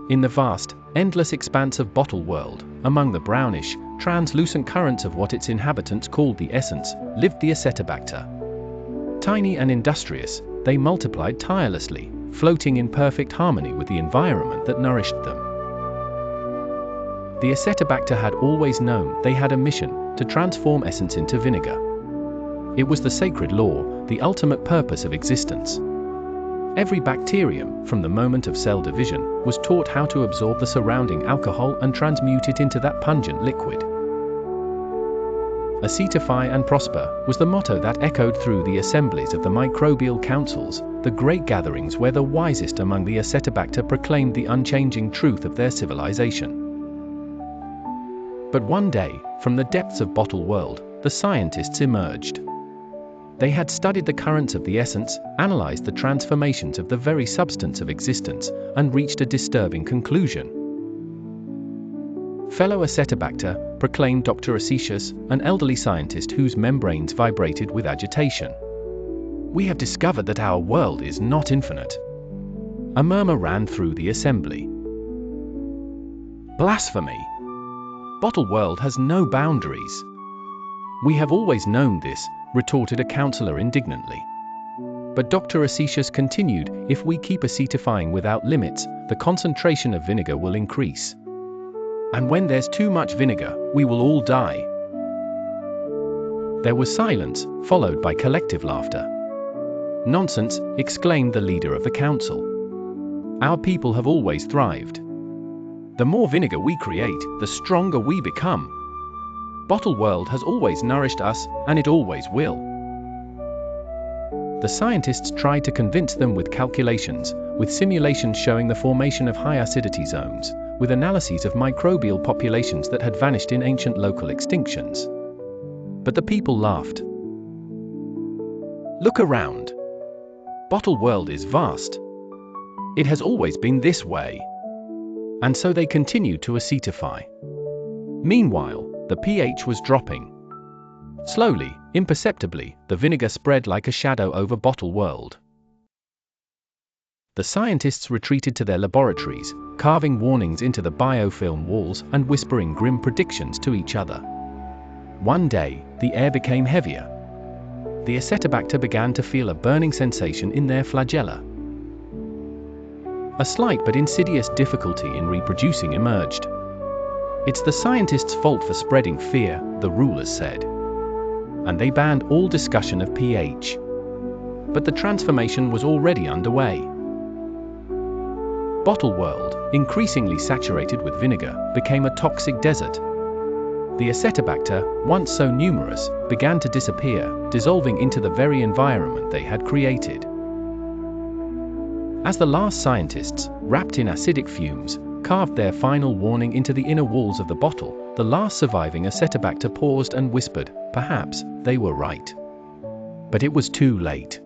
In the vast, endless expanse of bottle world, among the brownish, translucent currents of what its inhabitants called the essence, lived the acetobacter. Tiny and industrious, they multiplied tirelessly, floating in perfect harmony with the environment that nourished them. The acetobacter had always known they had a mission to transform essence into vinegar. It was the sacred law, the ultimate purpose of existence. Every bacterium, from the moment of cell division, was taught how to absorb the surrounding alcohol and transmute it into that pungent liquid. Acetify and prosper was the motto that echoed through the assemblies of the microbial councils, the great gatherings where the wisest among the acetobacter proclaimed the unchanging truth of their civilization. But one day, from the depths of bottle world, the scientists emerged. They had studied the currents of the essence, analyzed the transformations of the very substance of existence, and reached a disturbing conclusion. Fellow acetobacter, proclaimed Dr. Acetius, an elderly scientist whose membranes vibrated with agitation. We have discovered that our world is not infinite. A murmur ran through the assembly. Blasphemy! Bottle world has no boundaries. We have always known this, retorted a counselor indignantly. But Dr. Acetius continued, if we keep acetifying without limits, the concentration of vinegar will increase. And when there's too much vinegar, we will all die. There was silence, followed by collective laughter. Nonsense, exclaimed the leader of the council. Our people have always thrived. The more vinegar we create, the stronger we become. Bottle world has always nourished us, and it always will. The scientists tried to convince them with calculations, with simulations showing the formation of high acidity zones, with analyses of microbial populations that had vanished in ancient local extinctions. But the people laughed. Look around. Bottle world is vast. It has always been this way. And so they continued to acetify. Meanwhile, the pH was dropping. Slowly, imperceptibly, the vinegar spread like a shadow over bottle world. The scientists retreated to their laboratories, carving warnings into the biofilm walls and whispering grim predictions to each other. One day, the air became heavier. The acetobacter began to feel a burning sensation in their flagella. A slight but insidious difficulty in reproducing emerged. It's the scientists' fault for spreading fear, the rulers said. And they banned all discussion of pH. But the transformation was already underway. Bottle world, increasingly saturated with vinegar, became a toxic desert. The acetobacter, once so numerous, began to disappear, dissolving into the very environment they had created. As the last scientists, wrapped in acidic fumes, carved their final warning into the inner walls of the bottle, the last surviving acetobacter paused and whispered, perhaps, they were right. But it was too late.